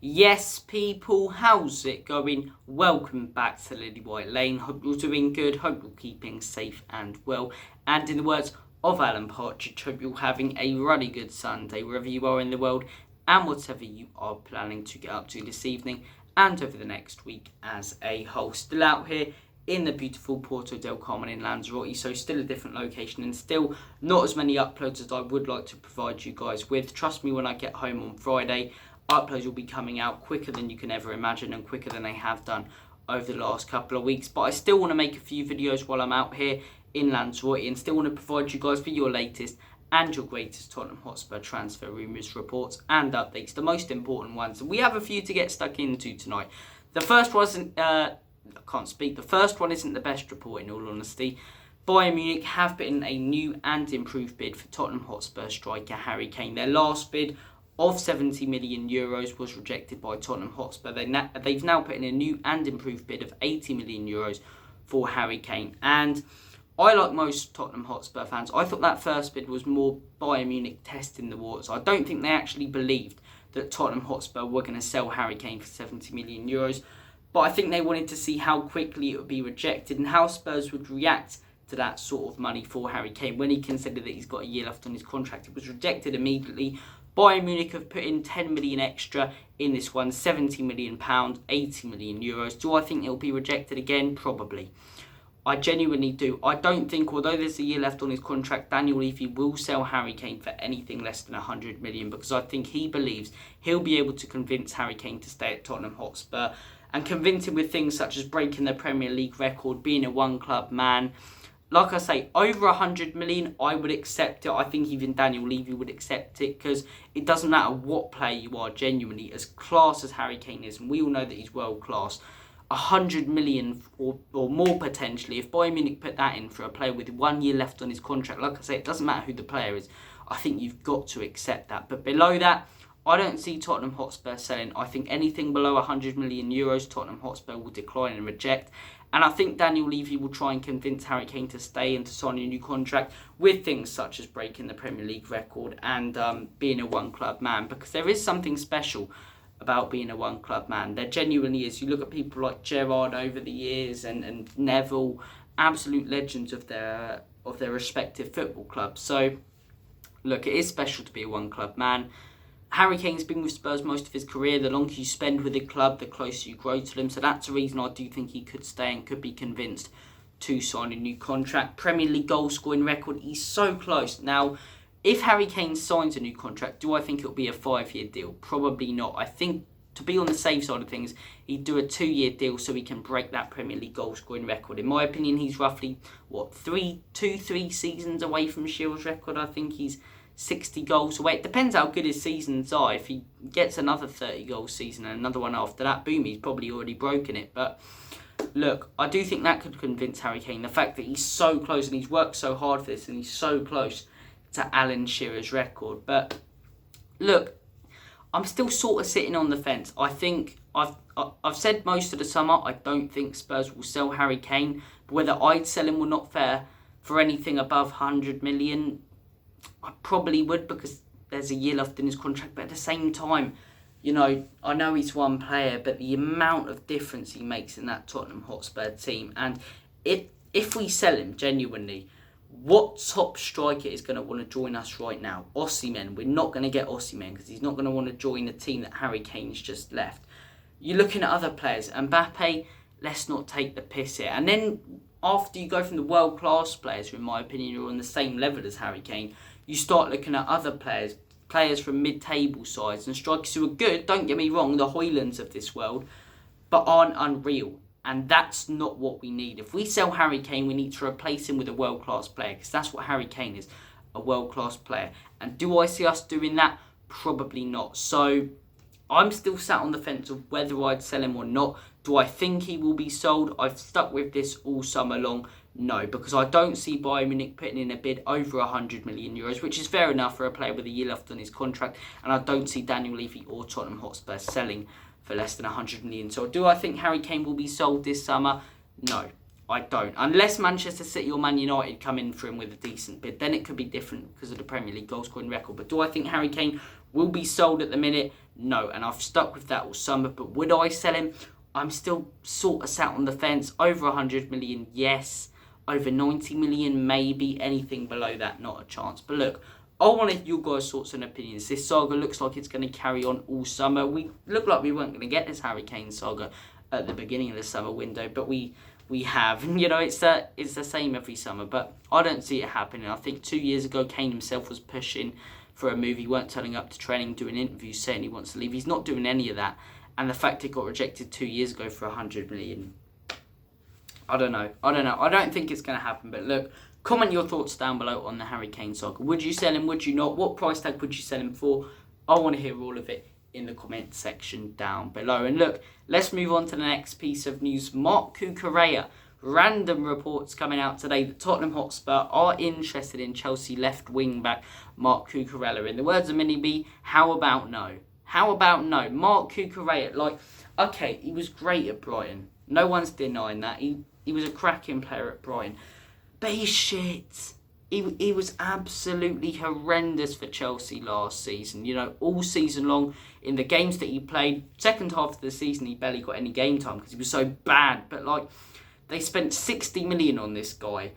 Yes, people, how's it going? Welcome back to Lily White Lane. Hope you're doing good, hope you're keeping safe and well. And in the words of Alan Partridge, hope you're having a really good Sunday wherever you are in the world and whatever you are planning to get up to this evening and over the next week as a whole. Still out here in the beautiful Porto del Carmen in Lanzarote, so still a different location and still not as many uploads as I would like to provide you guys with. Trust me, when I get home on Friday, uploads will be coming out quicker than you can ever imagine and quicker than they have done over the last couple of weeks. But I still want to make a few videos while I'm out here in Lanzarote and still want to provide you guys with your latest and your greatest Tottenham Hotspur transfer rumours, reports and updates, the most important ones. And we have a few to get stuck into tonight. The first wasn't, I can't speak, the first one isn't the best report in all honesty. Bayern Munich have put in a new and improved bid for Tottenham Hotspur striker Harry Kane. Their last bid of €70 million was rejected by Tottenham Hotspur. They've now put in a new and improved bid of €80 million for Harry Kane. And I, like most Tottenham Hotspur fans, I thought that first bid was more Bayern Munich testing the waters. I don't think they actually believed that Tottenham Hotspur were going to sell Harry Kane for €70 million. But I think they wanted to see how quickly it would be rejected and how Spurs would react to that sort of money for Harry Kane when he considered that he's got a year left on his contract. It was rejected immediately. Bayern Munich have put in 10 million extra in this one, £70 million, €80 million. Do I think it'll be rejected again? Probably. I genuinely do. I don't think, although there's a year left on his contract, Daniel Levy will sell Harry Kane for anything less than 100 million because I think he believes he'll be able to convince Harry Kane to stay at Tottenham Hotspur and convince him with things such as breaking the Premier League record, being a one-club man. Like I say, over 100 million, I would accept it. I think even Daniel Levy would accept it because it doesn't matter what player you are, genuinely, as class as Harry Kane is, and we all know that he's world class. 100 million or more potentially, if Bayern Munich put that in for a player with 1 year left on his contract, like I say, it doesn't matter who the player is. I think you've got to accept that. But below that, I don't see Tottenham Hotspur selling. I think anything below €100 million, Tottenham Hotspur will decline and reject. And I think Daniel Levy will try and convince Harry Kane to stay and to sign a new contract with things such as breaking the Premier League record and being a one-club man, because there is something special about being a one-club man. There genuinely is. You look at people like Gerrard over the years and Neville, absolute legends of their respective football clubs. So, look, it is special to be a one-club man. Harry Kane's been with Spurs most of his career. The longer you spend with the club, the closer you grow to them. So that's a reason I do think he could stay and could be convinced to sign a new contract. Premier League goal scoring record, he's so close. Now, if Harry Kane signs a new contract, do I think it'll be a 5-year deal? Probably not. I think, to be on the safe side of things, he'd do a 2-year deal so he can break that Premier League goal scoring record. In my opinion, he's roughly, 3 seasons away from Shield's record. I think he's 60 goals away. It depends how good his seasons are. If he gets another 30 goal season and another one after that, boom, he's probably already broken it. But look, I do think that could convince Harry Kane. The fact that he's so close and he's worked so hard for this and he's so close to Alan Shearer's record. But look, I'm still sort of sitting on the fence. I think I've said most of the summer I don't think Spurs will sell Harry Kane. But whether I'd sell him or not for anything above 100 million, I probably would, because there's a year left in his contract. But at the same time, you know, I know he's one player, but the amount of difference he makes in that Tottenham Hotspur team, and if we sell him, genuinely, what top striker is going to want to join us right now? Osimhen. We're not going to get Osimhen because he's not going to want to join the team that Harry Kane's just left. You're looking at other players. Mbappe, let's not take the piss here. And then after you go from the world-class players, who in my opinion are on the same level as Harry Kane, you start looking at other players from mid-table sides and strikers who are good, don't get me wrong, the Højlunds of this world, but aren't unreal. And that's not what we need. If we sell Harry Kane, we need to replace him with a world-class player, because that's what Harry Kane is, a world-class player. And do I see us doing that? Probably not. So I'm still sat on the fence of whether I'd sell him or not. Do I think he will be sold? I've stuck with this all summer long. No, because I don't see Bayern Munich putting in a bid over €100 million, which is fair enough for a player with a year left on his contract. And I don't see Daniel Levy or Tottenham Hotspur selling for less than 100 million. So do I think Harry Kane will be sold this summer? No. I don't. Unless Manchester City or Man United come in for him with a decent bid, then it could be different because of the Premier League goal scoring record. But do I think Harry Kane will be sold at the minute? No. And I've stuck with that all summer. But would I sell him? I'm still sort of sat on the fence. Over 100 million, yes. Over 90 million, maybe. Anything below that, not a chance. But look, I want to hear your guys' thoughts and opinions. This saga looks like it's going to carry on all summer. We looked like we weren't going to get this Harry Kane saga at the beginning of the summer window, but we have. You know, it's the same every summer, but I don't see it happening. I think 2 years ago, Kane himself was pushing for a move. He weren't turning up to training, doing interviews, saying he wants to leave. He's not doing any of that. And the fact it got rejected 2 years ago for 100 million, I don't know. I don't think it's going to happen. But look, comment your thoughts down below on the Harry Kane saga. Would you sell him? Would you not? What price tag would you sell him for? I want to hear all of it in the comment section down below. And look, let's move on to the next piece of news. Marc Cucurella. Random reports coming out today that Tottenham Hotspur are interested in Chelsea left wing back Marc Cucurella. In the words of Mini B, how about no? How about no? Marc Cucurella, okay, he was great at Brighton. No one's denying that. He was a cracking player at Brighton. But he's shit. He was absolutely horrendous for Chelsea last season. You know, all season long, in the games that he played, second half of the season, he barely got any game time because he was so bad. But, they spent 60 million on this guy.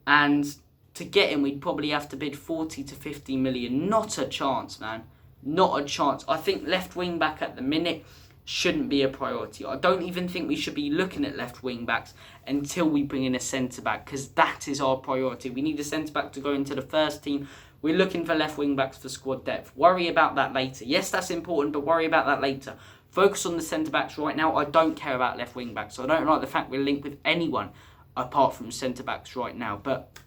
And to get him, we'd probably have to bid 40 to 50 million. Not a chance, man. Not a chance. I think left wing back at the minute shouldn't be a priority. I don't even think we should be looking at left wing backs until we bring in a centre back, because that is our priority. We need a centre back to go into the first team. We're looking for left wing backs for squad depth. Worry about that later. Yes, that's important, but worry about that later. Focus on the centre backs right now. I don't care about left wing backs. I don't like the fact we're linked with anyone apart from centre backs right now. But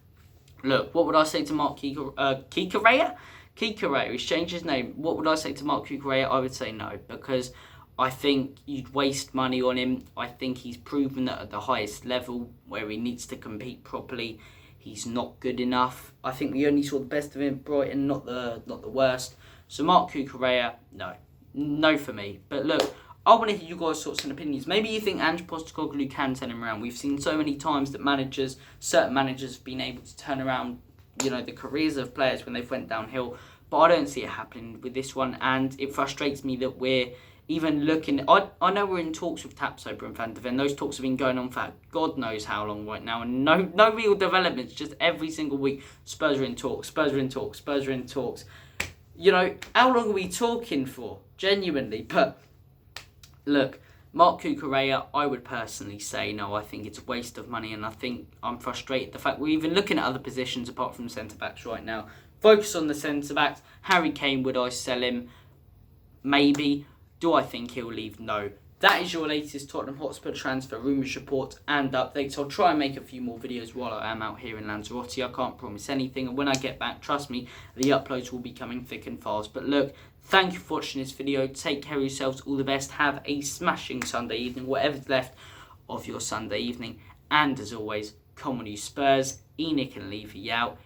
look, what would I say to Marc Cucurella? Cucurella, he's changed his name. What would I say to Marc Cucurella? I would say no, because I think you'd waste money on him. I think he's proven that at the highest level where he needs to compete properly, he's not good enough. I think we only saw the best of him at Brighton, not the worst. So Marc Cucurella, no. No for me. But look, I want to hear you guys' thoughts and opinions. Maybe you think Ange Postecoglou can turn him around. We've seen so many times that certain managers have been able to turn around, you know, the careers of players when they've went downhill. But I don't see it happening with this one. And it frustrates me that we're even looking. I know we're in talks with Thfc and Van de Ven. Those talks have been going on for God knows how long right now. And no real developments. Just every single week, Spurs are in talks, Spurs are in talks, Spurs are in talks. You know, how long are we talking for? Genuinely. But look, Marc Cucurella, I would personally say no. I think it's a waste of money, and I think I'm frustrated. The fact we're even looking at other positions apart from centre-backs right now. Focus on the centre-backs. Harry Kane, would I sell him? Maybe. Do I think he'll leave? No. That is your latest Tottenham Hotspur transfer rumours report and updates. I'll try and make a few more videos while I am out here in Lanzarote. I can't promise anything. And when I get back, trust me, the uploads will be coming thick and fast. But look, thank you for watching this video. Take care of yourselves. All the best. Have a smashing Sunday evening, whatever's left of your Sunday evening. And as always, come on you Spurs. Enoch and Levy out.